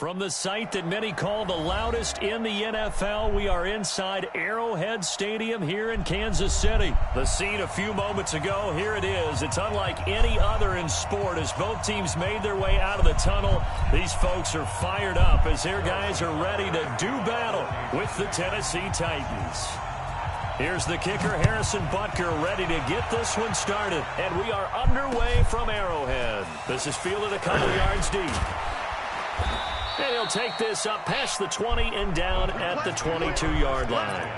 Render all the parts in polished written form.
From the site that many call the loudest in the NFL, we are inside Arrowhead Stadium here in Kansas City. The scene a few moments ago, here it is. It's unlike any other in sport as both teams made their way out of the tunnel. These folks are fired up as their guys are ready to do battle with the Tennessee Titans. Here's the kicker, Harrison Butker, ready to get this one started. And we are underway from Arrowhead. This is fielded a couple yards deep. And he'll take this up past the 20 and down at the 22-yard line.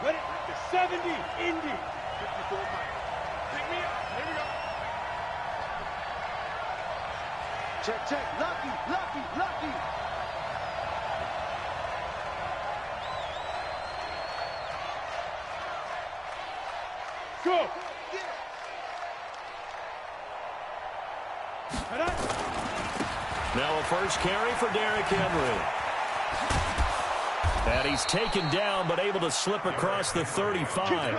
Ready? 70, Indy. 54 miles. Pick me up. Here we go. Check, check. Lucky, lucky, lucky. Go. Now a first carry for Derrick Henry. And he's taken down but able to slip across the 35.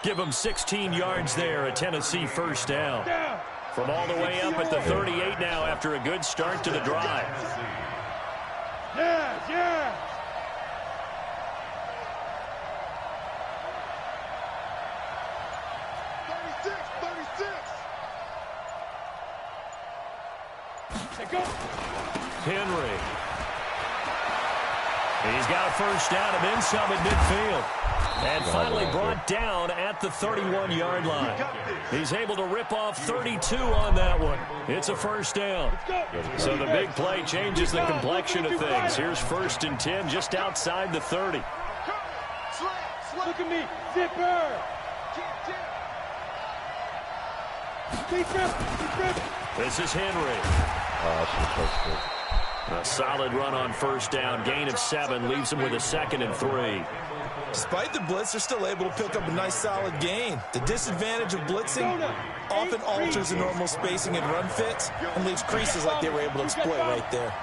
Give him 16 yards there, a Tennessee first down. From all the way up at the 38 now after a good start to the drive. Yeah, yeah. Henry. He's got a first down and then some at midfield. And finally brought down at the 31-yard line. He's able to rip off 32 on that one. It's a first down. So the big play changes the complexion of things. Here's 1st and 10 just outside the 30. Look at me. Zipper. This is Henry. A solid run on first down. Gain of 7 leaves him with a 2nd and 3. Despite the blitz, they're still able to pick up a nice solid gain. The disadvantage of blitzing often alters the normal spacing and run fits and leaves creases like they were able to exploit right there.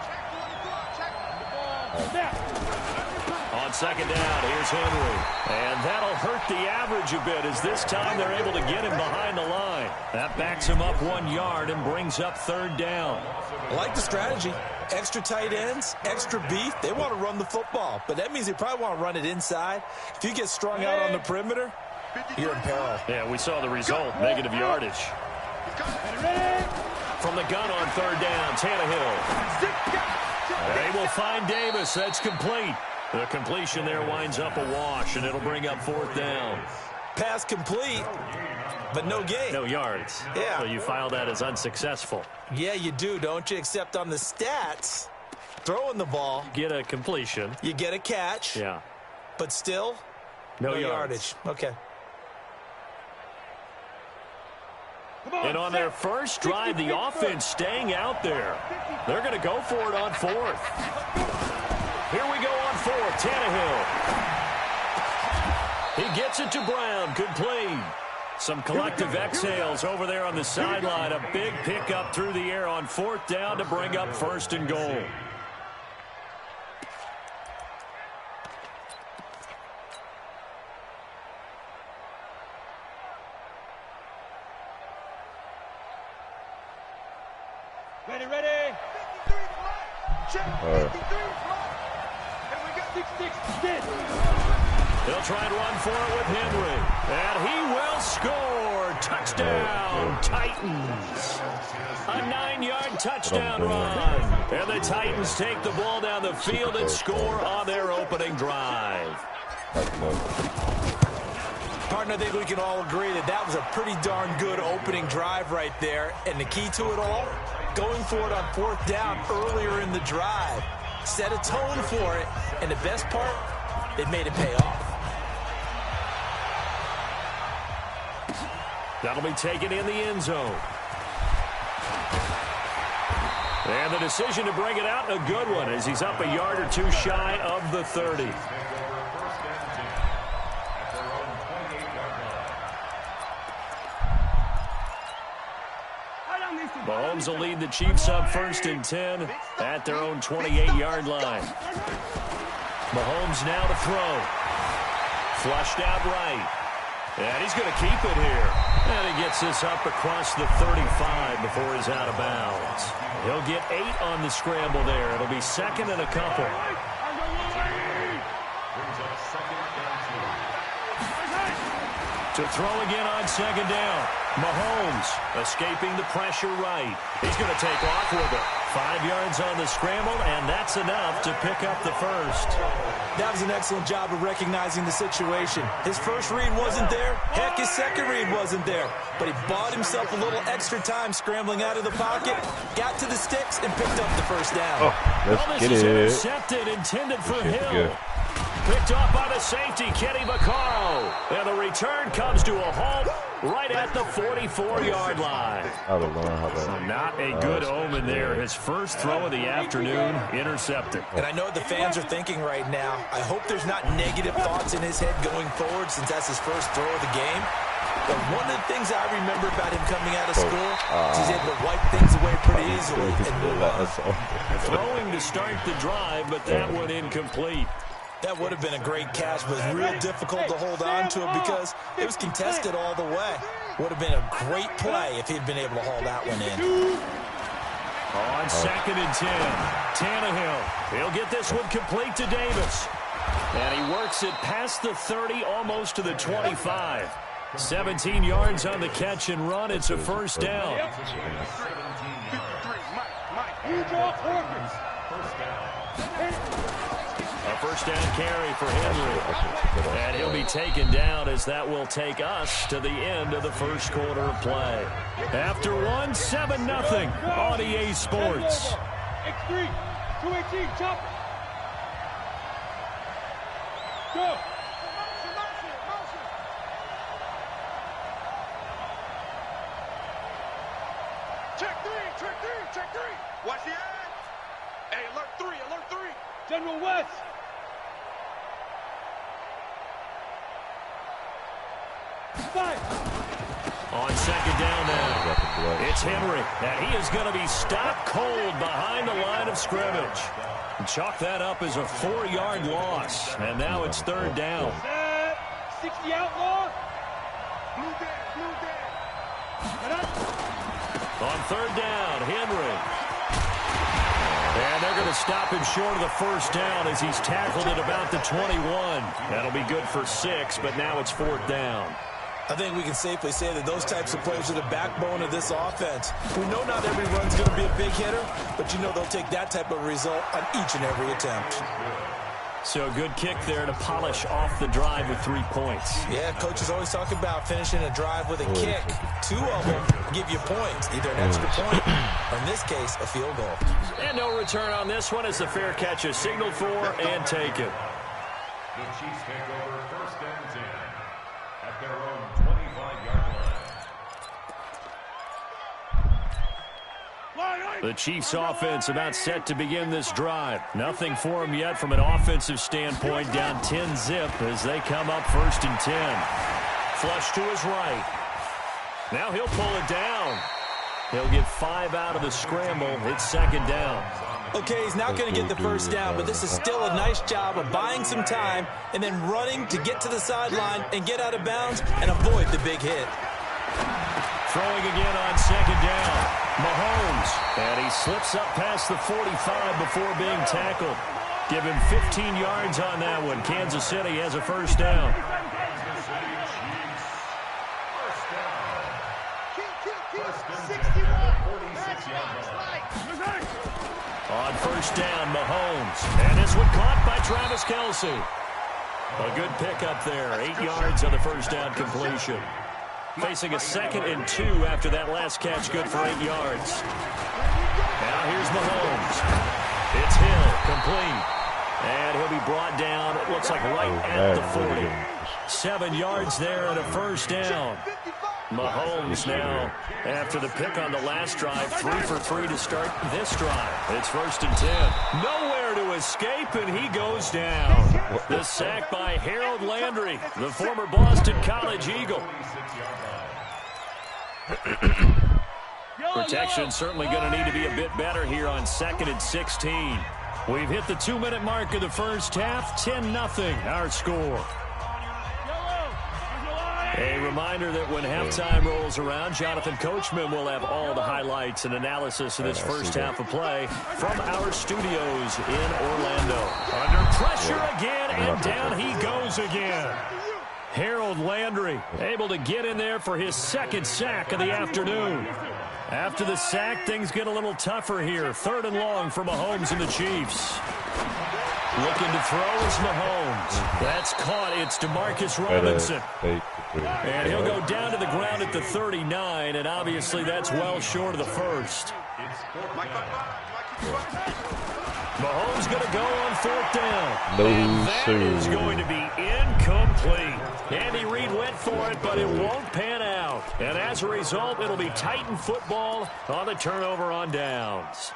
On second down, here's Henry. And that'll hurt the average a bit as this time they're able to get him behind the line. That backs him up 1 yard and brings up 3rd down. I like the strategy. Extra tight ends, extra beef. They want to run the football, but that means they probably want to run it inside. If you get strung out on the perimeter, you're in peril. Yeah, we saw the result, negative yardage. From the gun on 3rd down, Tannehill. They will find Davis. That's complete. The completion there winds up a wash, and it'll bring up 4th down. Pass complete, but no gain. No yards. Yeah. So you file that as unsuccessful. Yeah, you do, don't you? Except on the stats, throwing the ball. Get a completion. You get a catch. Yeah. But still, no yardage. Okay. And on their first drive, the offense staying out there. They're going to go for it on 4th. Here we go on 4th. Tannehill. He gets it to Brown. Good play. Some collective exhales over there on the sideline. A big pickup through the air on 4th down to bring up 1st and goal. Ready, ready. Check. And we got 6-6. They'll try and run for it with Henry. And he will score. Touchdown, Titans. A 9-yard touchdown run. And the Titans take the ball down the field and score on their opening drive. Partner, I think we can all agree that that was a pretty darn good opening drive right there. And the key to it all, going for it on 4th down earlier in the drive. Set a tone for it. And the best part, they made it pay off. That'll be taken in the end zone. And the decision to bring it out, a good one, as he's up a yard or 2 shy of the 30. Mahomes will lead the Chiefs up 1st and 10 at their own 28-yard line. Mahomes now to throw. Flushed out right. And he's going to keep it here. And he gets this up across the 35 before he's out of bounds. He'll get 8 on the scramble there. It'll be second and a couple. To throw again on second down. Mahomes escaping the pressure right. He's going to take off with it. 5 yards on the scramble, and that's enough to pick up the first. That was an excellent job of recognizing the situation. His first read wasn't there. Heck, his second read wasn't there. But he bought himself a little extra time scrambling out of the pocket, got to the sticks, and picked up the first down. Well, this is intercepted, intended for Hill. Picked off by the safety, Kenny Vaccaro. And the return comes to a halt right at the 44-yard line. Not a good omen there. His first throw of the afternoon, intercepted. And I know what the fans are thinking right now. I hope there's not negative thoughts in his head going forward since that's his first throw of the game. But one of the things I remember about him coming out of school is he's able to wipe things away pretty easily and move on. Throwing to start the drive, but that one incomplete. That would have been a great catch, but it was real difficult to hold on to it because it was contested all the way. Would have been a great play if he'd been able to haul that one in. On second and 10, Tannehill. He'll get this one complete to Davis. And he works it past the 30, almost to the 25. 17 yards on the catch and run. It's a first down. A first down carry for Henry. And he'll be taken down as that will take us to the end of the first quarter of play. After one, 7-0 on EA Sports. X3, 218, chop. Go. Check three. Watch the edge. Hey, alert three. General West. On second down now, it's Henry, and he is going to be stopped cold behind the line of scrimmage. Chalk that up as a 4-yard loss, and now it's third down. 60 outlaw. Blue dead. On third down, Henry. And they're going to stop him short of the first down as he's tackled at about the 21. That'll be good for 6, but now it's fourth down. I think we can safely say that those types of plays are the backbone of this offense. We know not every run's going to be a big hitter, but you know they'll take that type of result on each and every attempt. So a good kick there to polish off the drive with 3 points. Yeah, coaches always talk about finishing a drive with a kick. 2 of them give you points, either an extra point or, in this case, a field goal. And no return on this one as the fair catch is signaled for and taken. The Chiefs take over first and 10 at their own 25-yard line. The Chiefs offense about set to begin this drive. Nothing for them yet from an offensive standpoint. Down 10-zip as they come up first and 10. Flush to his right. Now he'll pull it down. He'll get 5 out of the scramble. It's second down. Okay, he's not going to get the first down, but this is still a nice job of buying some time and then running to get to the sideline and get out of bounds and avoid the big hit. Throwing again on second down. Mahomes. And he slips up past the 45 before being tackled. Give him 15 yards on that one. Kansas City has a first down. On first down, Mahomes. And this one caught by Travis Kelce. A good pickup there. 8 yards on the first down completion. Facing a 2nd and 2 after that last catch, good for 8 yards. Now here's Mahomes. It's Hill, complete. And he'll be brought down, it looks like right at the 40. 7 yards there and a first down. Mahomes now, after the pick on the last drive, 3 for 3 to start this drive. It's first and 10. Nowhere to escape, and he goes down. The sack by Harold Landry, the former Boston College Eagle. Protection certainly going to need to be a bit better here on 2nd and 16. We've hit the 2-minute mark of the first half. 10-0 our score. A reminder that when halftime rolls around, Jonathan Coachman will have all the highlights and analysis of this first half of play from our studios in Orlando. Under pressure again, and down he goes again. Harold Landry able to get in there for his second sack of the afternoon. After the sack, things get a little tougher here. 3rd and long for Mahomes and the Chiefs. Looking to throw is Mahomes. That's caught. It's DeMarcus Robinson. And he'll go down to the ground at the 39, and obviously that's well short of the first. Mahomes going to go on 4th down. And that is going to be incomplete. Andy Reid went for it, but it won't pan out. And as a result, it'll be Titan football on the turnover on downs.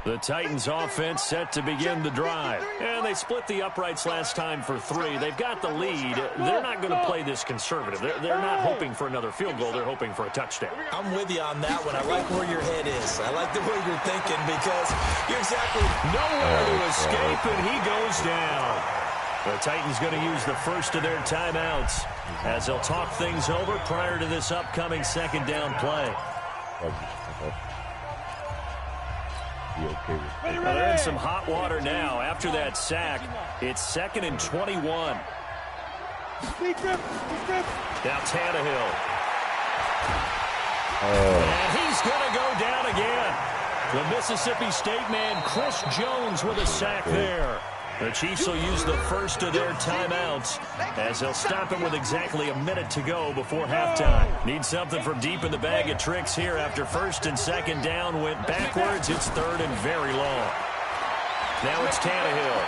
The Titans offense set to begin the drive. And they split the uprights last time for 3. They've got the lead. They're not going to play this conservative. They're not hoping for another field goal. They're hoping for a touchdown. I'm with you on that one. I like where your head is. I like the way you're thinking because you're exactly nowhere to escape, and he goes down. The Titans going to use the first of their timeouts as they'll talk things over prior to this upcoming 2nd down play. Well, they're in some hot water now. After that sack, it's 2nd and 21. Now Tannehill. And he's going to go down again. The Mississippi State man, Chris Jones, with a sack there. The Chiefs will use the first of their timeouts as they'll stop him with exactly a minute to go before halftime. Need something from deep in the bag of tricks here after 1st and 2nd down went backwards. It's 3rd and very long. Now it's Tannehill.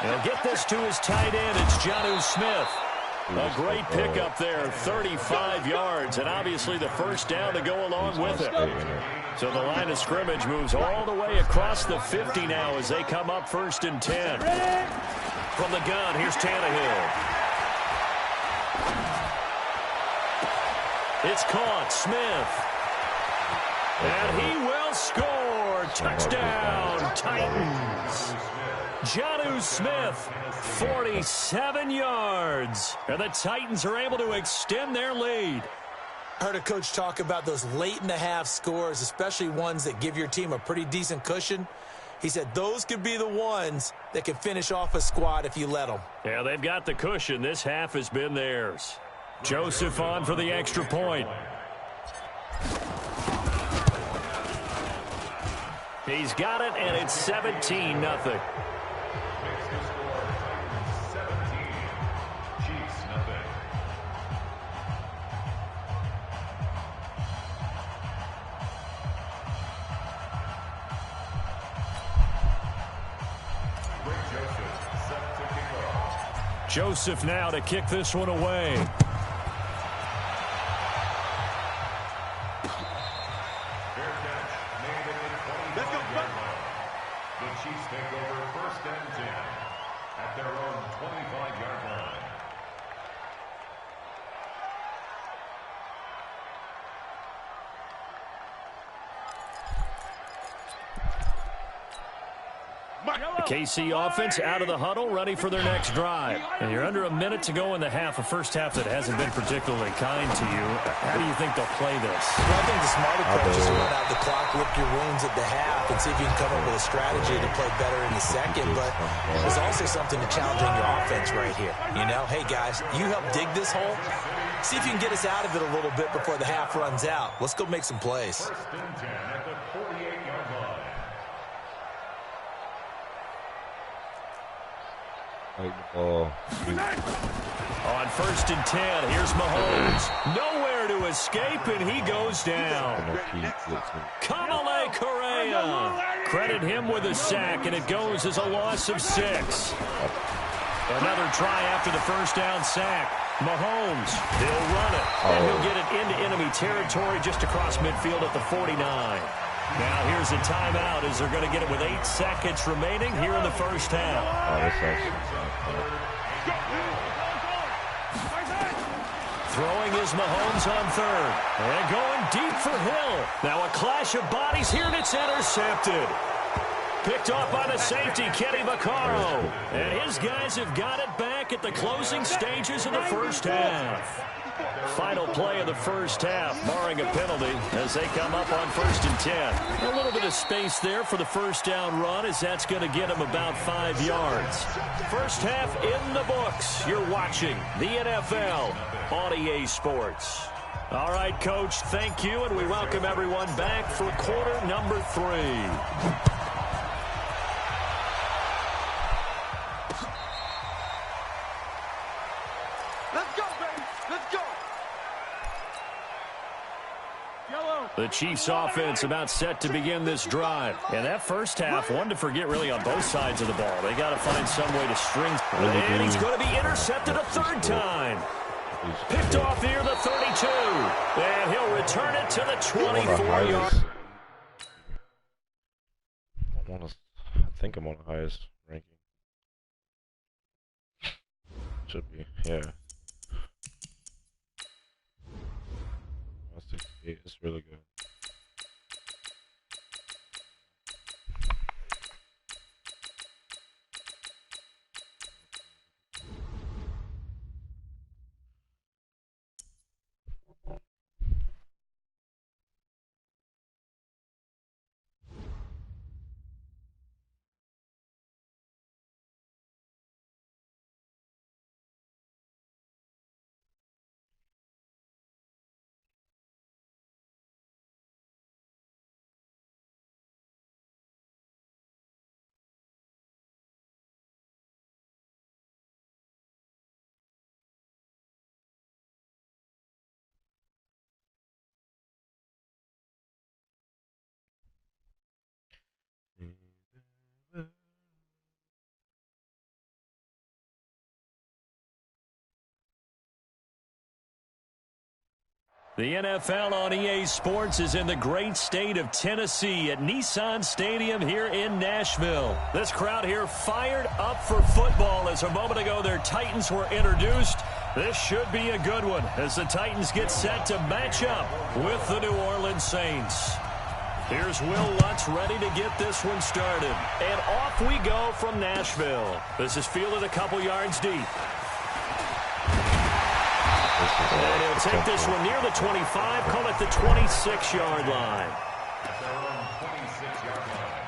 He'll get this to his tight end. It's Jonnu Smith. A great pickup there, 35 yards, and obviously the first down to go along with it. So the line of scrimmage moves all the way across the 50 now as they come up 1st and 10. From the gun, here's Tannehill. It's caught, Smith. And he will score. Touchdown, Titans. Jonnu Smith, 47 yards. And the Titans are able to extend their lead. I heard a coach talk about those late-in-the-half scores, especially ones that give your team a pretty decent cushion. He said those could be the ones that can finish off a squad if you let them. Yeah, they've got the cushion. This half has been theirs. Joseph on for the extra point. He's got it, and it's 17-0. Joseph now to kick this one away. Let's go. The Chiefs take over 1st and 10 at their own 25-yard line. The KC offense out of the huddle, ready for their next drive. And you're under a minute to go in the half, a first half that hasn't been particularly kind to you. How do you think they'll play this? Well, I think the smart approach is to run out the clock, lick your wounds at the half, and see if you can come up with a strategy to play better in the second. But there's also something to challenging your offense right here. You know, hey, guys, you help dig this hole. See if you can get us out of it a little bit before the half runs out. Let's go make some plays. 1st and 10 at the 48-yard line. On 1st and 10, here's Mahomes. Nowhere to escape, and he goes down. Kamale Correa. Credit him with a sack, and it goes as a loss of 6. Another try after the first down sack. Mahomes, he'll run it, and he'll get it into enemy territory just across midfield at the 49. Now here's a timeout as they're going to get it with 8 seconds remaining here in the first half. Throwing is Mahomes on 3rd. And going deep for Hill. Now a clash of bodies here, and it's intercepted. Picked off by the safety, Kenny Vaccaro. And his guys have got it back back at the closing stages of the first half. Final play of the first half, barring a penalty, as they come up on 1st and 10. A little bit of space there for the first down run, as that's going to get them about 5 yards. First half in the books. You're watching the NFL on EA Sports. All right, Coach, thank you, and we welcome everyone back for quarter number 3. The Chiefs offense about set to begin this drive. And that first half, one to forget really on both sides of the ball. They got to find some way to string. And he's going to be intercepted a third time. Picked off near the 32. And he'll return it to the 24-yard. I think I'm on the highest ranking. Should be, yeah. 168 is really good. The NFL on EA Sports is in the great state of Tennessee at Nissan Stadium here in Nashville. This crowd here fired up for football as a moment ago their Titans were introduced. This should be a good one as the Titans get set to match up with the New Orleans Saints. Here's Will Lutz ready to get this one started. And off we go from Nashville. This is fielded a couple yards deep. And he'll take this one near the 25, call it the 26-yard line. At their own 26-yard line.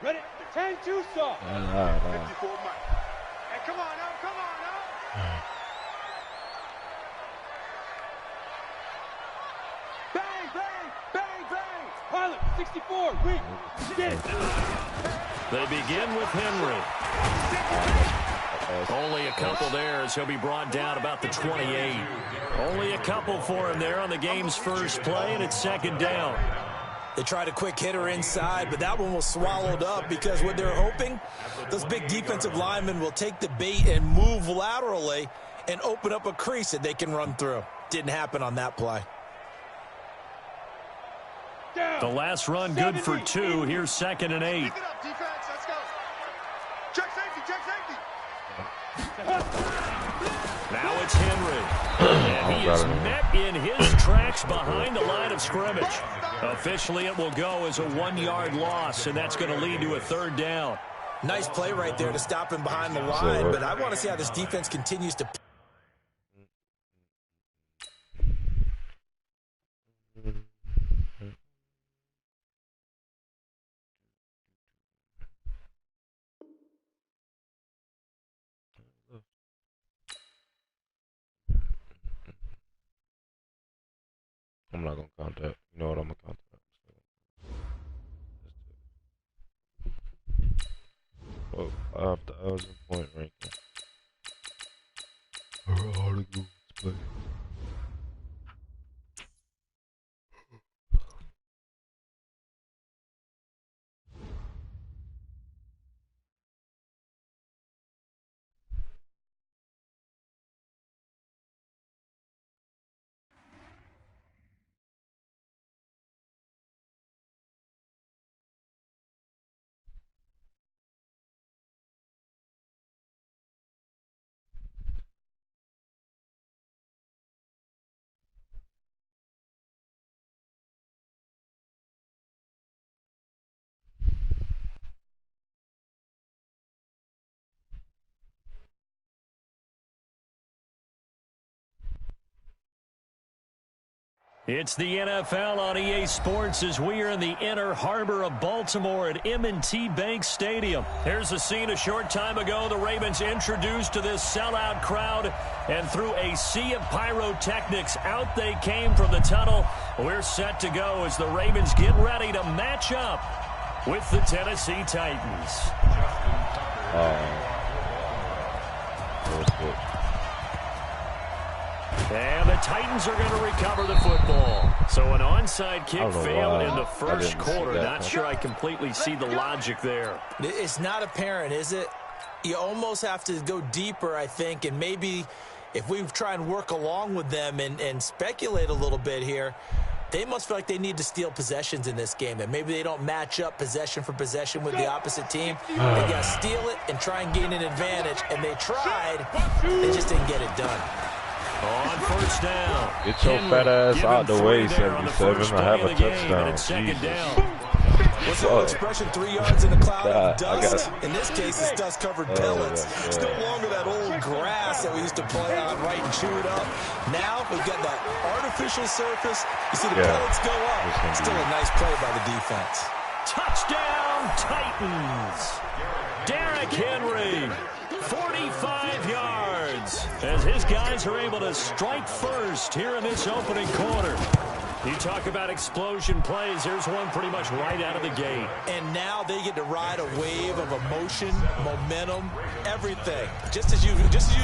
Ready? 10-2 soft. 54 Mike. Hey, come on now, come on now. Bang, bang, bang, bang. Pilot, 64, weak. Get it. They begin with Henry. Only a couple there as he'll be brought down about the 28. Only a couple for him there on the game's first play, and it's second down. They tried a quick hitter inside, but that one was swallowed up because what they're hoping, those big defensive linemen will take the bait and move laterally and open up a crease that they can run through. Didn't happen on that play. The last run good for 2. Here's 2nd and 8. Pick it up, defense. Let's go. Check safety, check safety. Now it's Henry. And he is met in his tracks behind the line of scrimmage. Officially, it will go as a 1-yard loss, and that's going to lead to a third down. Nice play right there to stop him behind the line, but I want to see how this defense continues to I'm not gonna count that. You know what? I'm gonna count that. Well, I have the 1,000-point ranking. Article play. It's the NFL on EA Sports as we are in the inner harbor of Baltimore at M&T Bank Stadium. Here's a scene a short time ago. The Ravens introduced to this sellout crowd, and through a sea of pyrotechnics, out they came from the tunnel. We're set to go as the Ravens get ready to match up with the Tennessee Titans. And the Titans are going to recover the football. So an onside kick failed in the first quarter. Not sure I completely see the logic there. It's not apparent, is it? You almost have to go deeper, I think, and maybe if we try and work along with them and speculate a little bit here, they must feel like they need to steal possessions in this game. That maybe they don't match up possession for possession with the opposite team. They got to steal it and try and gain an advantage. And they tried. They just didn't get it done. On first down. Get your fat ass out the way, 77. I have a touchdown. Jesus. What's the expression? 3 yards in a cloud of dust? In this case, it's dust-covered pellets. It's no longer that old grass that we used to play on, right, and chew it up. Now we've got that artificial surface. You see the pellets go up. Still a nice play by the defense. Touchdown, Titans. Derrick Henry, 45 yards, as his guys are able to strike first here in this opening quarter. You talk about explosion plays. There's one pretty much right out of the gate. And now they get to ride a wave of emotion, momentum, everything. Just as you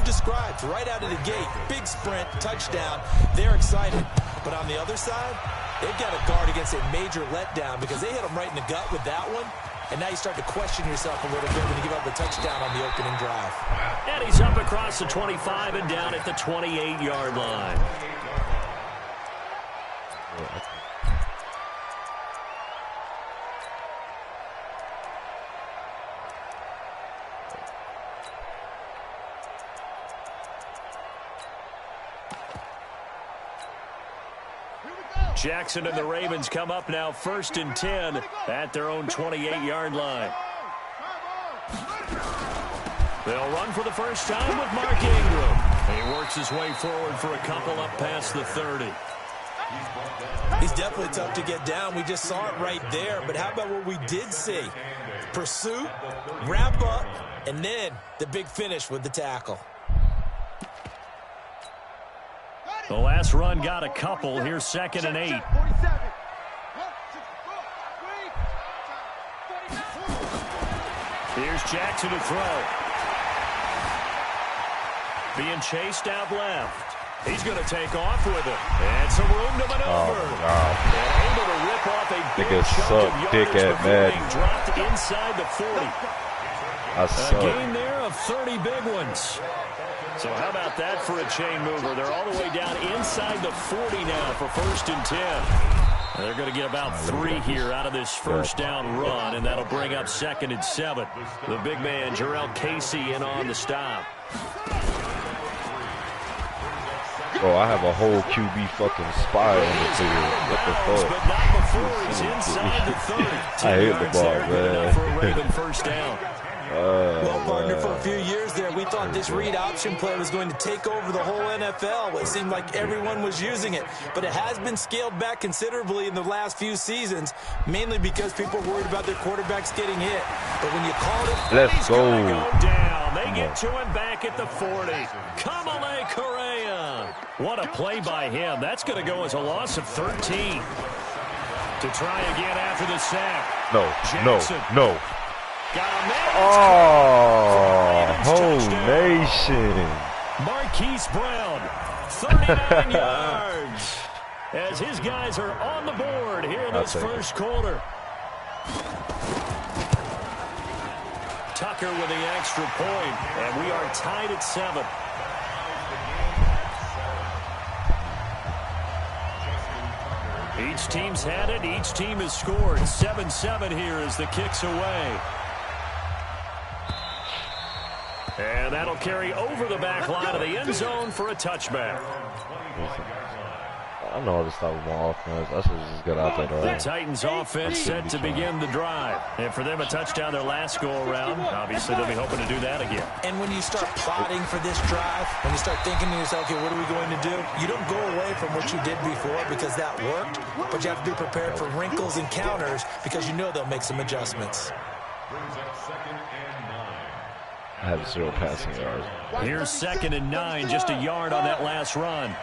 described, right out of the gate. Big sprint, touchdown. They're excited. But on the other side, they've got to guard against a major letdown because they hit them right in the gut with that one. And now you start to question yourself a little bit when you give up the touchdown on the opening drive. And he's up across the 25 and down at the 28-yard line. Jackson and the Ravens come up now 1st and 10 at their own 28-yard line. They'll run for the first time with Mark Ingram. He works his way forward for a couple up past the 30. He's definitely tough to get down. We just saw it right there. But how about what we did see? Pursuit, wrap up, and then the big finish with the tackle. The last run got a couple. Here's 2nd and 8. Here's Jackson to throw. Being chased out left. He's going to take off with it. And some room to maneuver. And able to rip off a big chunk of yardage before being dropped inside the 40. A gain there of 30 big ones. So how about that for a chain mover? They're all the way down inside the 40 now for 1st and 10. They're going to get about 3 here out of this first down run, and that'll bring up 2nd and 7. The big man, Jarrell Casey, in on the stop. Bro, I have a whole QB fucking spy on the field. What the fuck? But not before he's inside the 30. I hate the ball, man. For a Raven first down. Well, partner, for a few years there, we thought this read option play was going to take over the whole NFL. It seemed like everyone was using it, but it has been scaled back considerably in the last few seasons, mainly because people are worried about their quarterbacks getting hit. But when you called it, let's go. Down. They get to him back at the 40. Kamale Correa. What a play by him. That's going to go as a loss of 13. To try again after the sack. No. Whole nation. Marquise Brown, 39 yards. As his guys are on the board here in this first quarter. Tucker with the extra point, and we are tied at 7. Each team's had it. Each team has scored. 7-7 here as the kick's away. And that'll carry over the back line of the end zone for a touchback. I know how to stop them on offense. I should just get out there. The Titans offense set to begin the drive. And for them, a touchdown their last go-around. Obviously, they'll be hoping to do that again. And when you start plotting for this drive, when you start thinking to yourself, okay, what are we going to do? You don't go away from what you did before because that worked, but you have to be prepared for wrinkles and counters because you know they'll make some adjustments. I have 0 passing yards. Here's 2nd and 9, just a yard on that last run.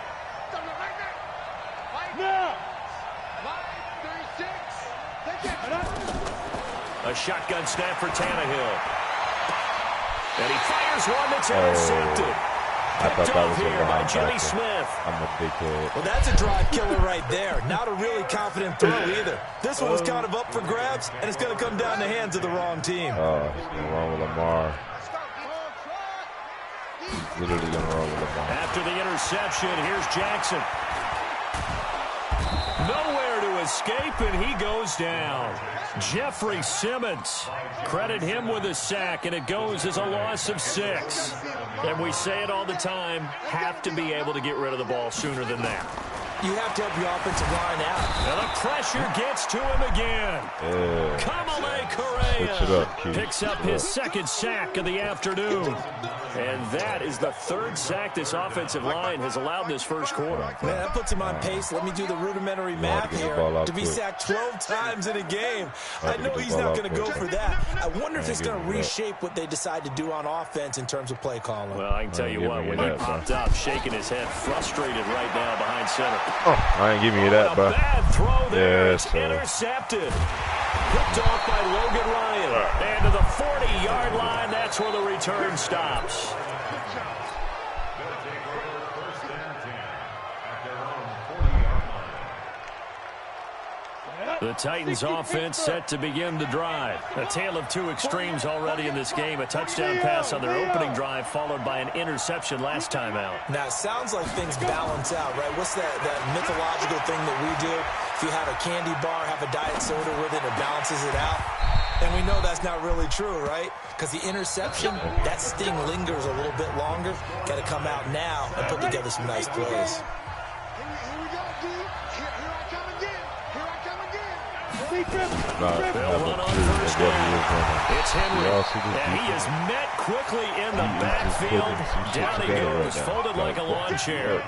A shotgun snap for Tannehill. And he fires one that's intercepted. I thought that was here a by line Jimmy backer. Smith. I'm a big kid. Well, that's a drive killer right there. Not a really confident throw either. This one was kind of up for grabs, and it's going to come down the hands of the wrong team. Oh, it's going wrong with Lamar. Literally going wrong with Lamar. After the interception, here's Jackson. Nowhere to escape, and he goes down. Jeffrey Simmons. Credit him with a sack, and it goes as a loss of 6. And we say it all the time, have to be able to get rid of the ball sooner than that. You have to help your offensive line out. And the pressure gets to him again. Kamale Correa picks up his 2nd sack of the afternoon. And that is the 3rd sack this offensive line has allowed this first quarter. Man, that puts him on pace. Let me do the rudimentary math here. To be sacked 12 times in a game. I know he's not going to go for that. I wonder if it's going to reshape what they decide to do on offense in terms of play calling. Well, I can tell you what, when he popped up, shaking his head, frustrated right now behind center. Oh, I ain't giving you that, bro. A bad throw there. Yes, it's intercepted. Picked off by Logan Ryan. And to the 40-yard line, that's where the return stops. The Titans offense set to begin the drive. A tale of 2 extremes already in this game. A touchdown pass on their opening drive followed by an interception last time out. Now, it sounds like things balance out, right? What's that mythological thing that we do? If you have a candy bar, have a diet soda with it, it balances it out. And we know that's not really true, right? Because the interception, that sting lingers a little bit longer. Got to come out now and put together some nice plays. They'll run on first down. It's Henry, and he is met quickly in the backfield. Down he goes, folded like a lawn chair.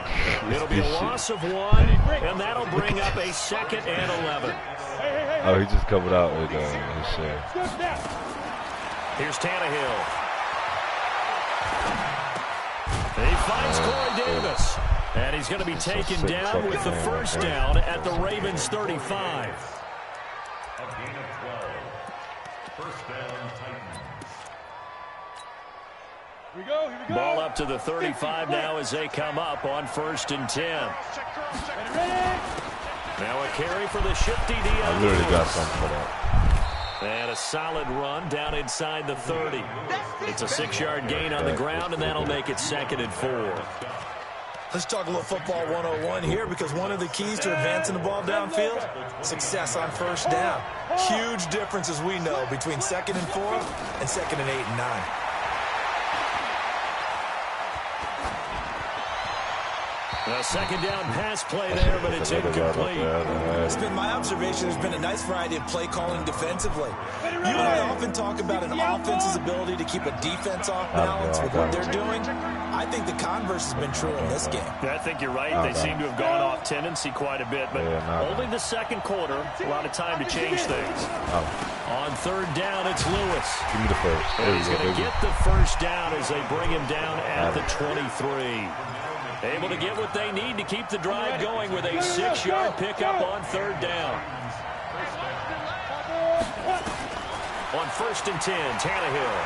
It'll be a loss of 1, and that'll bring up a 2nd and 11. Oh, he just covered out with his share. Here's Tannehill. He finds Corey Davis, and he's going to be taken down with the first down at the Ravens 35. A gain of 12. First down, Titans. Here we go. Ball up to the 35 now as they come up on 1st and 10. Now a carry for the shifty Dion. I literally got something for that. And a solid run down inside the 30. It's a 6-yard gain on the ground, and that'll make it 2nd and 4. Let's talk a little football 101 here, because one of the keys to advancing the ball downfield, success on first down. Huge difference, as we know, between 2nd and 4 and 2nd and 8 and 9. A 2nd down pass play there, but it's incomplete. It's been my observation. There's been a nice variety of play calling defensively. You and I often talk about an offense's ability to keep a defense off balance with what they're doing. I think the converse has been true in this game. I think you're right. They seem to have gone off tendency quite a bit, but only the 2nd quarter. A lot of time to change things. On 3rd down, it's Lewis. Give me the first. And he's going to get the first down as they bring him down at the 23. Able to get what they need to keep the drive going with a 6-yard pickup on 3rd down. On 1st and 10, Tannehill.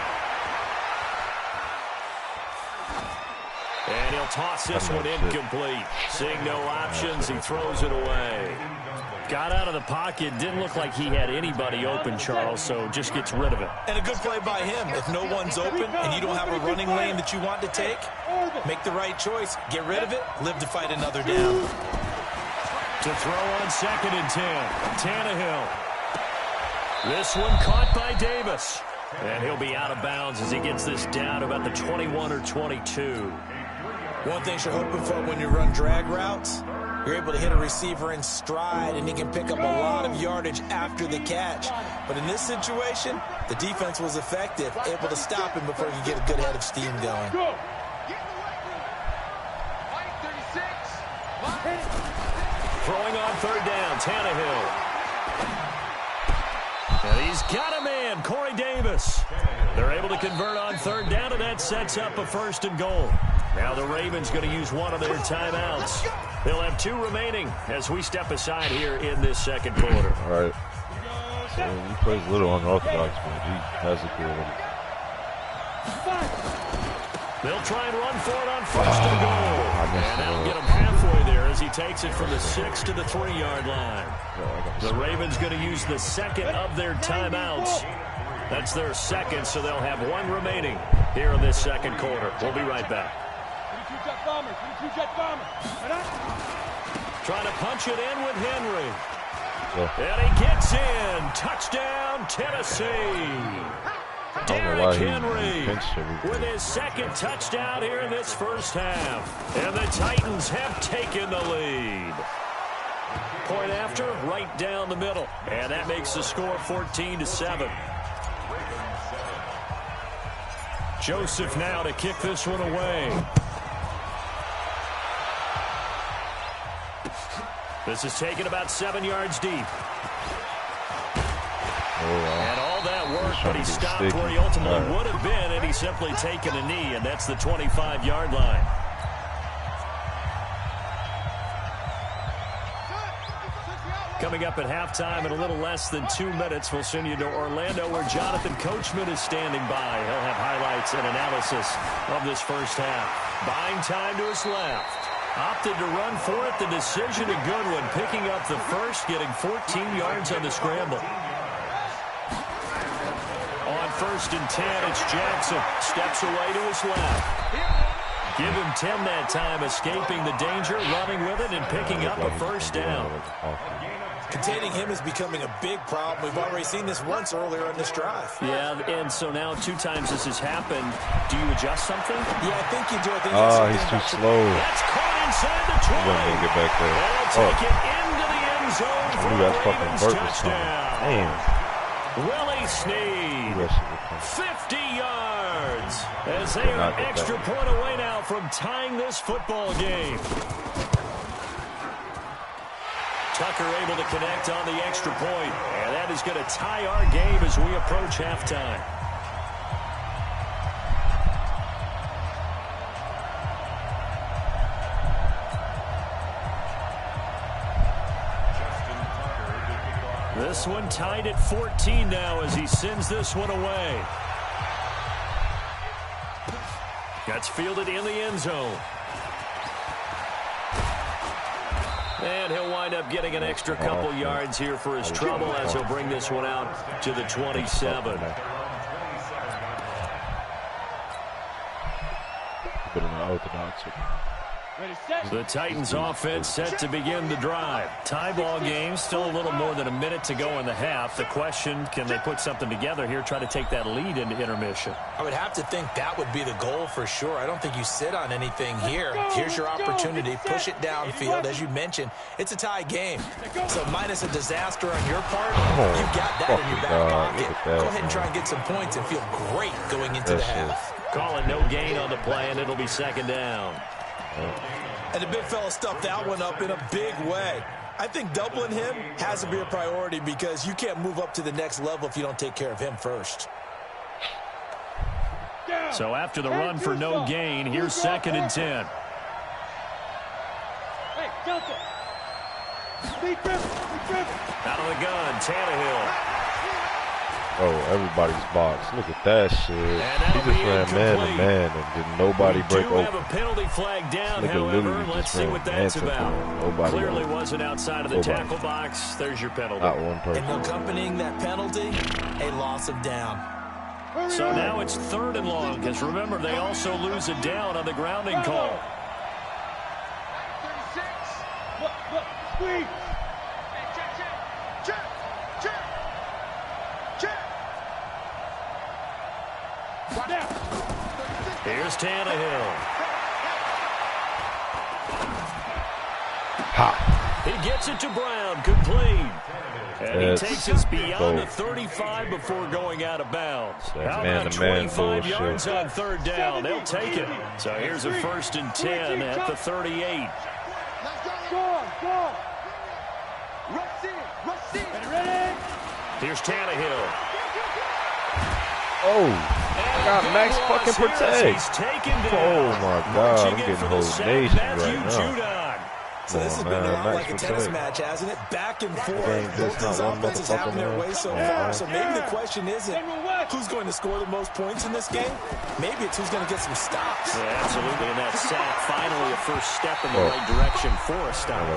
And he'll toss this one incomplete. Seeing no options, he throws it away. Got out of the pocket, didn't look like he had anybody open, Charles, so just gets rid of it. And a good play by him. If no one's open and you don't have a running lane that you want to take, make the right choice. Get rid of it. Live to fight another down. To throw on 2nd and 10, Tannehill. This one caught by Davis. And he'll be out of bounds as he gets this down about the 21 or 22. One thing you're hoping for when you run drag routes, You're able to hit a receiver in stride, and he can pick up a lot of yardage after the catch. But in this situation, the defense was effective, able to stop him before he could get a good head of steam going. Throwing on third down, Tannehill. And he's got a man, Corey Davis. They're able to convert on third down, and that sets up a 1st and goal. Now the Ravens going to use one of their timeouts. They'll have 2 remaining as we step aside here in this second quarter. All right. So he plays a little unorthodox, but he has it good. They'll try and run for it on 1st and goal. And that'll get him halfway there as he takes it from the 6 to the 3-yard line. The Ravens going to use the 2nd of their timeouts. That's their 2nd, so they'll have 1 remaining here in this second quarter. We'll be right back. Trying to punch it in with Henry. And he gets in. Touchdown, Tennessee. Derrick Henry with his 2nd touchdown here in this first half. And the Titans have taken the lead. Point after, right down the middle. And that makes the score 14-7. Joseph now to kick this one away. This is taken about 7 yards deep. And all that work, but he stopped where he ultimately would have been, and he's simply taken a knee, and that's the 25-yard line. Coming up at halftime in a little less than 2 minutes, we'll send you to Orlando where Jonathan Coachman is standing by. He'll have highlights and analysis of this first half. Buying time to his left. Opted to run for it. The decision a good one. Picking up the first, getting 14 yards on the scramble. On 1st and 10, it's Jackson. Steps away to his left. Give him 10 that time, escaping the danger, running with it, and picking up a 1st down. Containing him is becoming a big problem. We've already seen this once earlier in this drive. Yeah, and so now 2 times this has happened. Do you adjust something? Yeah, I think you do. I think he's too slow. That's caught inside the 20. He's going to get back there. And he'll take it into the end zone for the Ravens touchdown. Willie Snead, 50 yards, as they are an extra point away now from tying this football game. Tucker able to connect on the extra point, and that is going to tie our game as we approach halftime. This one tied at 14 now as he sends this one away. That's fielded in the end zone. And he'll wind up getting an extra couple yards here for his trouble as he'll bring this one out to the 27. The Titans offense set to begin the drive. Tie ball game, still a little more than a minute to go in the half. The question, can they put something together here, try to take that lead into intermission? I would have to think that would be the goal for sure. I don't think you sit on anything here. Here's your opportunity. Push it downfield. As you mentioned, it's a tie game. So minus a disaster on your part, you've got that in your back pocket. Go ahead and try and get some points and feel great going into the half. Calling no gain on the play, and it'll be 2nd down. And the big fella stuffed that one up in a big way. I think doubling him has to be a priority because you can't move up to the next level if you don't take care of him first. So after the run for no gain, here's 2nd and 10. Hey, Delta. Out of the gun, Tannehill. Oh, everybody's box. Look at that shit. He just ran man to man and did nobody break open. Have a penalty flag down, however. Let's see what that's about. Clearly wasn't outside of the tackle box. There's your penalty. Not one person. And accompanying that penalty, a loss of down. So now it's 3rd and long, because remember, they also lose a down on the grounding call. 36. Look, squeeze. Here's Tannehill. He gets it to Brown, complete. And he takes us beyond the 35 before going out of bounds. How about 25 yards on third down? They'll take it. So here's a 1st and 10 at the 38. Here's Tannehill. Oh, I got max fucking protect. Oh my God, I'm getting whole nation right now. So this has been like a tennis match, hasn't it? Back and forth. Both these offenses having their way so far. So maybe the question isn't who's going to score the most points in this game. Maybe it's who's going to get some stops. Yeah, absolutely. And that sack, finally a first step in the right direction for a stop.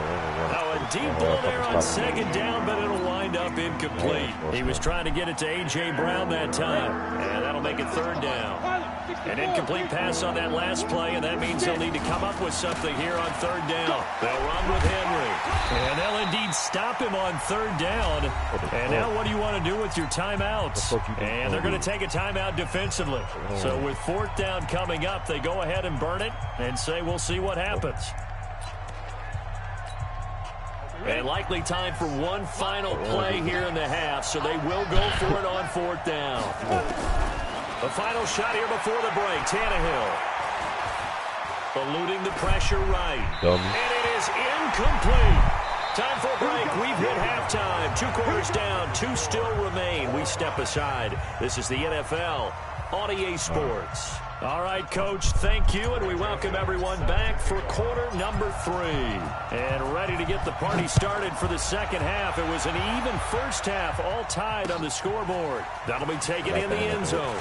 Now a deep ball there on 2nd down, but it'll wind up incomplete. He was trying to get it to A.J. Brown that time. And that'll make it 3rd down. An incomplete pass on that last play, and that means they'll need to come up with something here on 3rd down. They'll run with Henry. And they'll indeed stop him on 3rd down. And now what do you want to do with your timeouts? And they're going to take a timeout defensively. So with 4th down coming up, they go ahead and burn it and say we'll see what happens. And likely time for one final play here in the half, so they will go for it on 4th down. The final shot here before the break, Tannehill. Eluding the pressure right. And it is incomplete. Time for a break. We've hit halftime. 2 quarters down. 2 still remain. We step aside. This is the NFL on EA Sports. All right, Coach, thank you, and we welcome everyone back for quarter number 3. And ready to get the party started for the second half. It was an even first half, all tied on the scoreboard. That'll be taken in the end zone.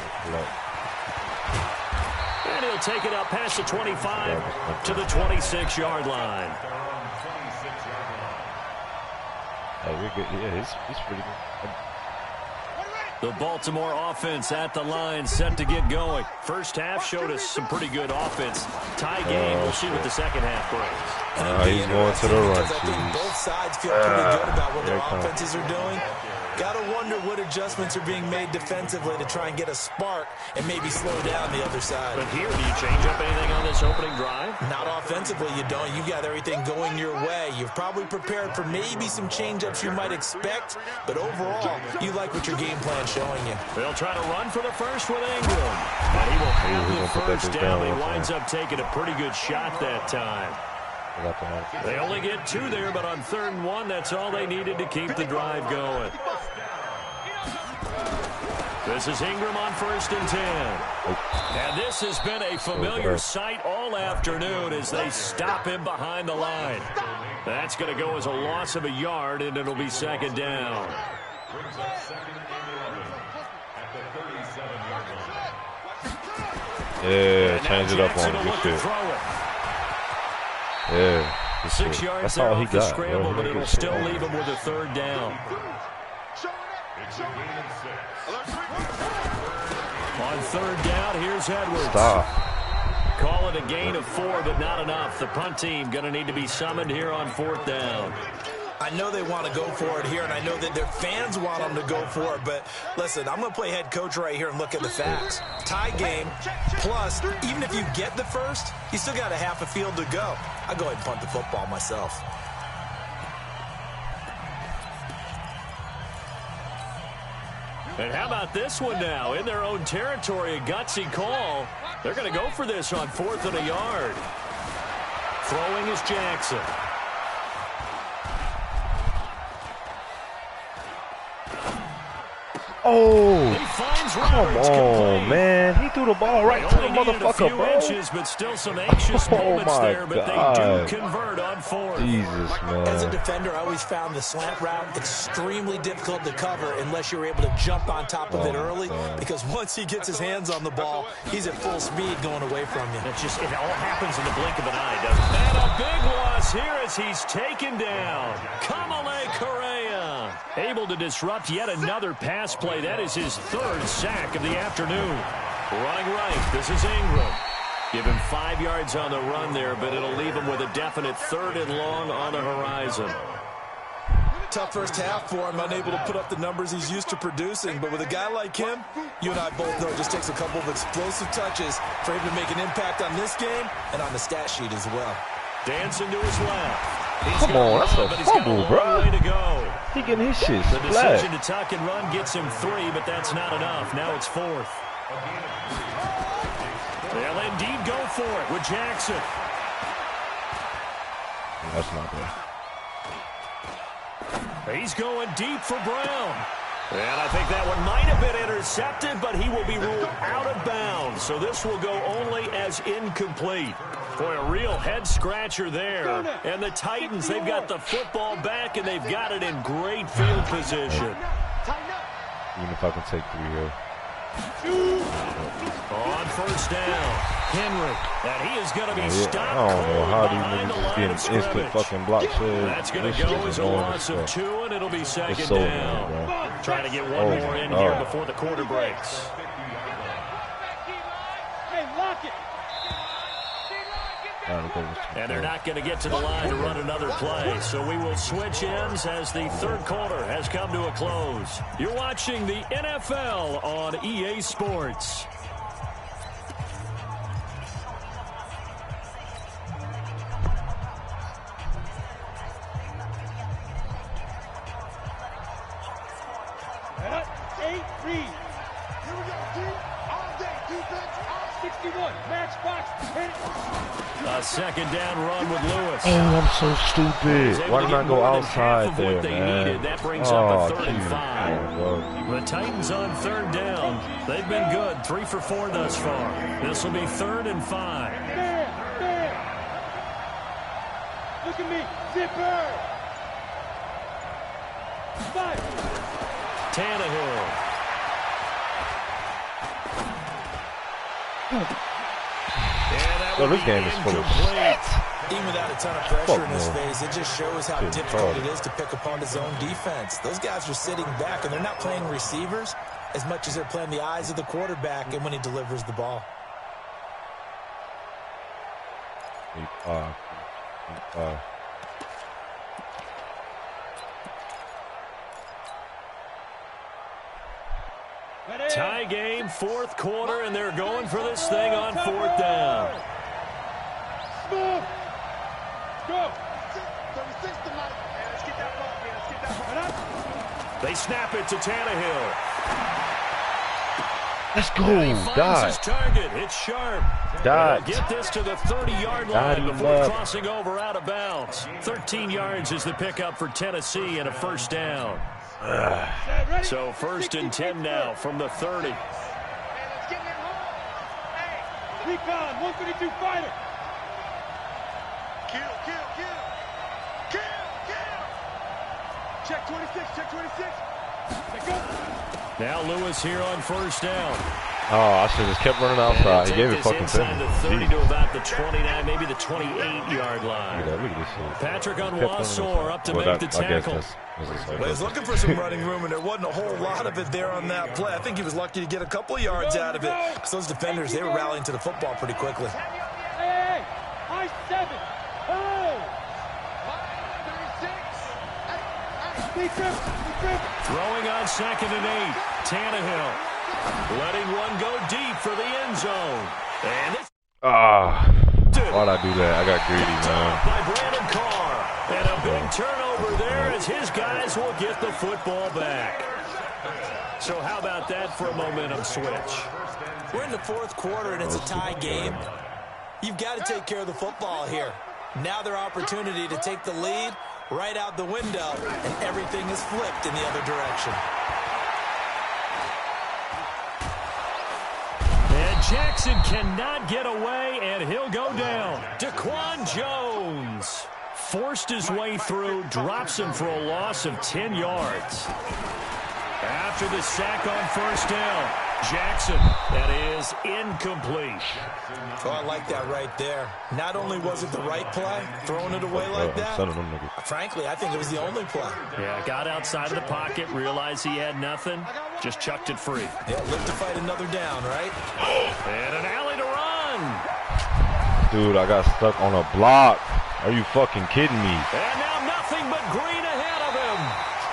And he'll take it up past the 25 to the 26-yard line. Yeah, he's pretty good. The Baltimore offense at the line, set to get going. First half showed us some pretty good offense. Tie game. We'll see what the second half brings. He's going to the run. I think both sides feel pretty good about what their offenses are doing. Got to wonder what adjustments are being made defensively to try and get a spark and maybe slow down the other side. But here, do you change up anything on this opening drive? Not offensively, you don't. You got everything going your way. You've probably prepared for maybe some change-ups you might expect, but overall, you like what your game plan's showing you. They'll try to run for the first with Ingram. And he will have the first down. He winds up taking a pretty good shot that time. They only get 2 there, but on 3rd and 1, that's all they needed to keep the drive going. This is Ingram on 1st and 10. And this has been a familiar sight all afternoon as they stop him behind the line. That's going to go as a loss of a yard, and it'll be 2nd down. Brings up 2nd and 11 at the 37-yard line. Yeah, change it up on him. Good shit. Yeah. 6 yards there off the scramble, but it'll still leave him with a 3rd down. It's a gain of 6. On 3rd down, here's Edwards. Stop. Call it a gain of 4, but not enough. The punt team going to need to be summoned here on 4th down. I know they want to go for it here, and I know that their fans want them to go for it, but listen, I'm going to play head coach right here and look at the facts. Tie game, plus, even if you get the first, you still got a half a field to go. I'll go ahead and punt the football myself. And how about this one now? In their own territory, a gutsy call. They're going to go for this on 4th and a yard. Throwing is Jackson. Oh, come on, man. He threw the ball right to the motherfucker, bro. Inches, but still some anxious moments there, but they do convert on 4th. Jesus, man. As a defender, I always found the slant route extremely difficult to cover unless you're able to jump on top of it early, because once he gets his hands on the ball, he's at full speed going away from you. It all happens in the blink of an eye, doesn't it? And a big loss here as he's taken down. Kamale Correa able to disrupt yet another pass play. That is his 3rd sack of the afternoon. Running right, this is Ingram. Give him 5 yards on the run there, but it'll leave him with a definite 3rd and long on the horizon. Tough first half for him, unable to put up the numbers he's used to producing. But with a guy like him, you and I both know it just takes a couple of explosive touches for him to make an impact on this game and on the stat sheet as well. Dancing to his left. Come on, that's a fumble, bro. Way to go. He getting his shit The decision splat. to tuck and run gets him 3, but that's not enough. Now it's 4th. They'll indeed go for it with Jackson. That's not bad. He's going deep for Brown. And I think that one might have been intercepted, but he will be ruled out of bounds. So this will go only as incomplete. Boy, a real head-scratcher there. And the Titans, they've got the football back, and they've got it in great field position. Even if I can take 3 here. On first down, Henry. And he is going to be stopped. I don't know how these behind the niggas is line getting of instant scrimmage. fucking block shed. That's going to go as a loss of 2, and it'll be second It's so down. bad, bro. Trying to get one more in here before the quarter breaks. Hey, lock it. And they're not going to get to the line to run another play. So we will switch ends as the third quarter has come to a close. You're watching the NFL on EA Sports. A second down run with Lewis. Oh, I'm so stupid. Why did I go outside there, man? That brings up a 3rd and 5. Oh, The Titans on third down. They've been good. 3 for 4 thus far. This will be 3rd and 5. There. Look at me. Zipper. 5. Tannehill. So this game is full of shit. Even without a ton of pressure in his face, it just shows how difficult it is to pick apart his own defense. Those guys are sitting back, and they're not playing receivers as much as they're playing the eyes of the quarterback and when he delivers the ball. Tie game, 4th quarter, and they're going for this thing on 4th down. Smooth. Go. 36 tonight. Let's get that ball, man. Let's get that ball. They snap it to Tannehill. Let's go. Finds his target. It's sharp. Dot. Get this to the 30-yard line before crossing over out of bounds. 13 yards is the pickup for Tennessee and a first down. So 1st and 10 now from the 30. Recon, 152 fighter. Kill. Check 26, check 26. Let go. Now Lewis here on first down. Oh, I should have just kept running outside. He gave it fucking inside the 30 to about the 29, maybe the 28-yard line. Look at this shit. Patrick Onwuasor up to make the tackle. Well, he's looking for some running room, and there wasn't a whole lot of it there on that play. I think he was lucky to get a couple of yards out of it. Because those defenders, they were rallying to the football pretty quickly. Hey, high 7. Oh. 36. Throwing on 2nd and 8. Tannehill letting one go deep for the end zone. And it's why'd I do that? I got greedy, man. by Brandon Carr. And a big turnover there as his guys will get the football back. So how about that for a momentum switch? We're in the 4th quarter, and it's a tie game. You've got to take care of the football here. Now their opportunity to take the lead right out the window, and everything is flipped in the other direction. And Jackson cannot get away, and he'll go down. Daquan Jones forced his way through, drops him for a loss of 10 yards. After the sack on first down, Jackson, that is incomplete. Oh, I like that right there. Not only was it the right play, throwing it away like that, frankly, I think it was the only play. Yeah, got outside of the pocket, realized he had nothing, just chucked it free. Yeah, live to fight another down, right? And an alley to run. Dude, I got stuck on a block. Are you fucking kidding me? And now nothing but green ahead of him.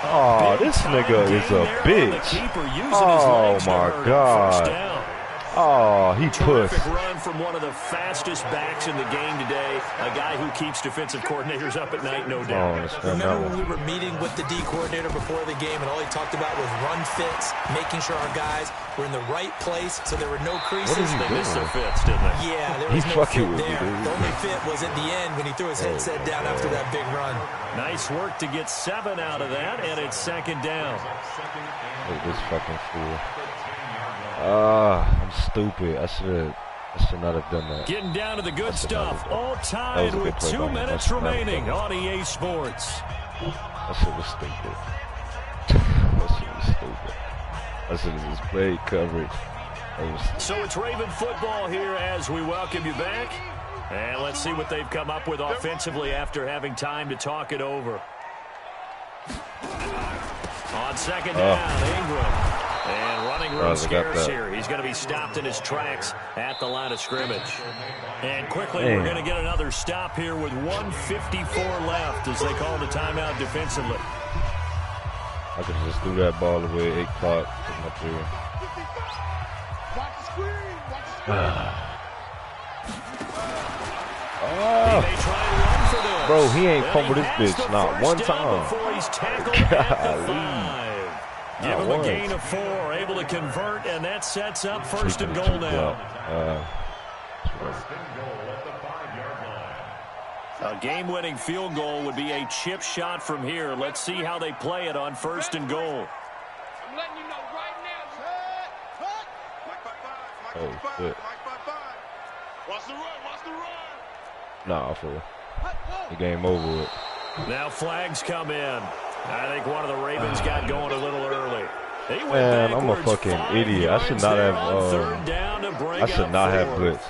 Oh, this nigga is a bitch. Oh, my God. Oh, he pushed. Terrific run from one of the fastest backs in the game today. A guy who keeps defensive coordinators up at night, no doubt. Remember when we were meeting with the D coordinator before the game, and all he talked about was run fits, making sure our guys were in the right place so there were no creases. They missed their fits, didn't they? Yeah, there was no fit there. The only fit was at the end when he threw his headset down after that big run. Nice work to get 7 out of that, and it's 2nd down. Look at this fucking fool. I'm stupid. I should not have done that. Getting down to the good stuff. All tied with 2 minutes remaining on EA Sports. That shit was stupid. That shit was stupid. I should have just played coverage. So it's Raven football here as we welcome you back. And let's see what they've come up with offensively after having time to talk it over. On 2nd down, Ingram. And running room scarce here. He's going to be stopped in his tracks at the line of scrimmage. And quickly, we're going to get another stop here with 1:54 left as they call the timeout defensively. I could just do that ball away at 8 o'clock. Watch the screen. Watch the screen. He may try and run for this. Bro, he ain't fumbled this has bitch the not first one down time. Before he's tackled at the 5. Give him a gain of 4, able to convert, and that sets up 1st and goal now. First and goal at the 5-yard line. A game-winning field goal would be a chip shot from here. Let's see how they play it on 1st and goal. I'm letting you know right now. Oh, shit. Watch the run. Watch the run. Nah, fool. The game over with. Now flags come in. I think one of the Ravens got going a little early. Man, I'm a fucking idiot. I should not have. I should not have blitzed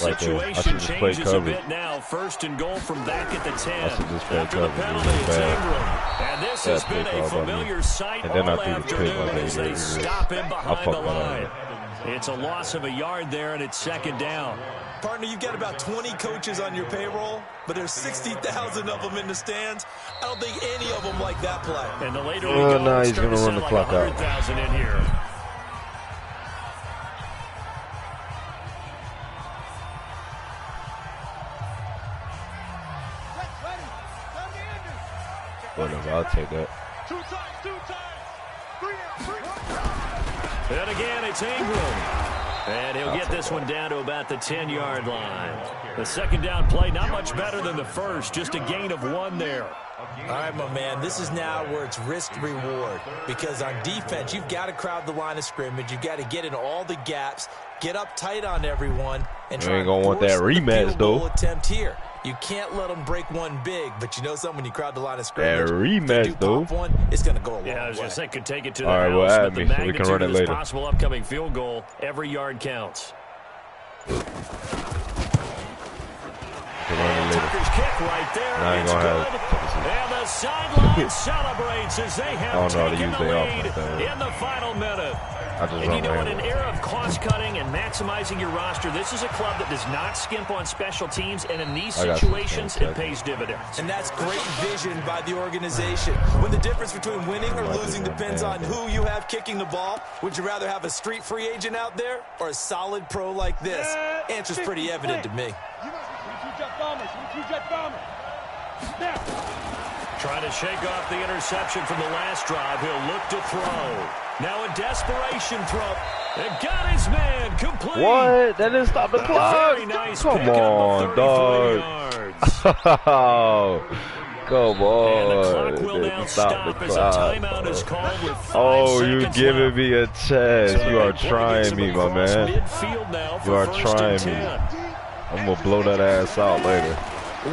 right there. I should just play coverage. Now 1st and goal from back at the 10. I should just play After the coverage. penalty, it's Ingram. And this has been a familiar sight And then I all threw the pick afternoon like as they stop him behind the line. Up. It's a loss of a yard there, and it's 2nd down. Partner, you've got about 20 coaches on your payroll, but there's 60,000 of them in the stands. I don't think any of them like that play. And the later we go, now he's going to run the clock out. 100,000 in here. Whatever, I'll take that. 2 times. 3 out. And again, it's Ingram. And he'll get this one down to about the 10-yard line. The 2nd down play, not much better than the first, just a gain of 1 there. All right, my man, this is now where it's risk-reward. Because on defense, you've got to crowd the line of scrimmage. You've got to get in all the gaps, get up tight on everyone, and try to force the field goal attempt here. You can't let them break one big, but you know something, when you crowd the line of scrimmage, rematch, though. One, it's going to go a long way. Yeah, I was going to say, could take it to the house, well, but the so we can run it of this later. Possible upcoming field goal, every yard counts. And Tucker's kick right there. It's good. And the sideline celebrates as they have taken the lead in the final minute. And you know, in an era of cost-cutting and maximizing your roster, this is a club that does not skimp on special teams, and in these situations, it pays dividends. And that's great vision by the organization. When the difference between winning or losing depends on who you have kicking the ball, would you rather have a street free agent out there or a solid pro like this? Answer's pretty evident to me. Trying to shake off the interception from the last drive. He'll look to throw. Now a desperation throw. And got his man complete. What? That didn't stop the clock. Very nice. Come on, dog. Come on. And the clock will now stop as a timeout is called with 5 seconds you're giving me a chance. So you are trying me, my man. You are trying me. I'm going to blow that ass out later.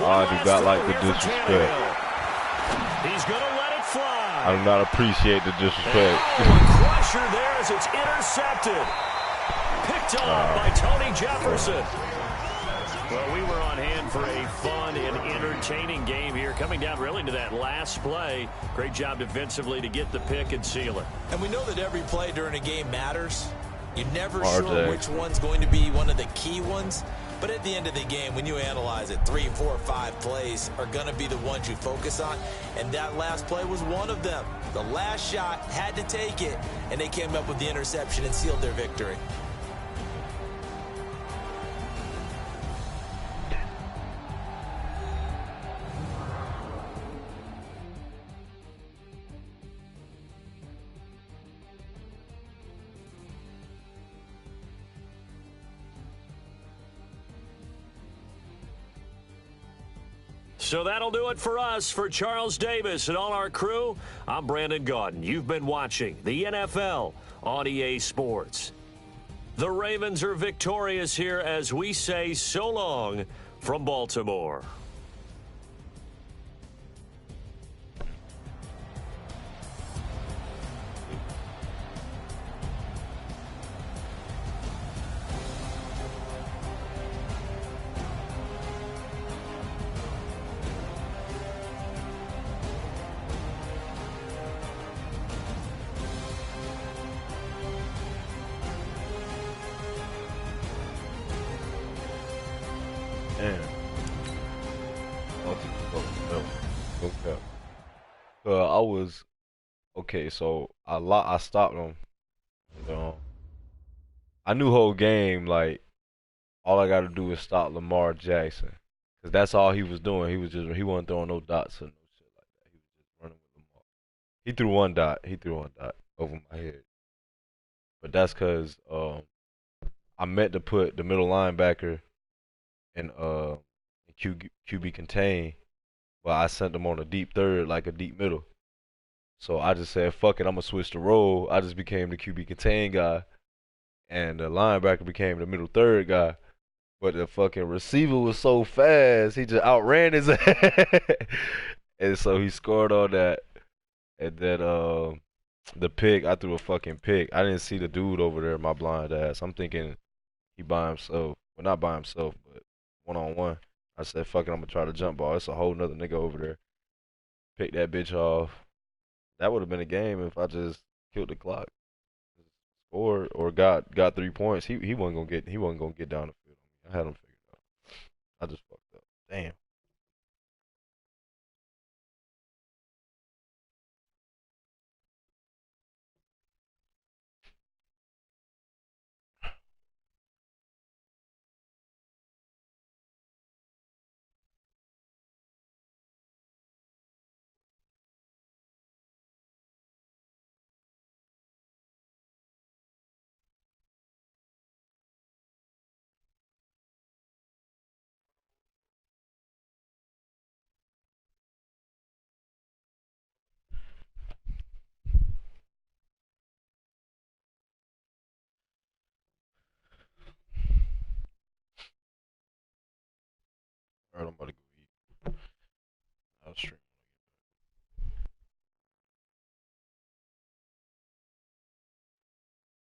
I do not like the disrespect. He's going to let it fly. I do not appreciate the disrespect. A crusher there as it's intercepted. Picked off by Tony Jefferson. Well, we were on hand for a fun and entertaining game here, coming down really to that last play. Great job defensively to get the pick and seal it. And we know that every play during a game matters. You're never sure which one's going to be one of the key ones. But at the end of the game, when you analyze it, 3, 4, 5 plays are going to be the ones you focus on. And that last play was one of them. The last shot had to take it, and they came up with the interception and sealed their victory. So that'll do it for us. For Charles Davis and all our crew, I'm Brandon Gaudin. You've been watching the NFL on EA Sports. The Ravens are victorious here as we say so long from Baltimore. I was okay, so I stopped him. I knew whole game like all I got to do is stop Lamar Jackson, cause that's all he was doing. He wasn't throwing no dots or no shit like that. He was just running with Lamar. He threw one dot. He threw one dot over my head, but that's cause I meant to put the middle linebacker in QB contain, but I sent him on a deep third, like a deep middle. So I just said, fuck it, I'm gonna switch the role. I just became the QB contain guy, and the linebacker became the middle third guy. But the fucking receiver was so fast, he just outran his ass. And so he scored on that. And then the pick, I threw a fucking pick. I didn't see the dude over there, my blind ass. I'm thinking he by himself. Well, not by himself, but one-on-one. I said, fuck it, I'm gonna try the jump ball. It's a whole nother nigga over there. Pick that bitch off. That would have been a game if I just killed the clock. Or got 3 points. He wasn't gonna get down the field. I had him figured out. I just fucked up. Damn. All right, I'm about to go.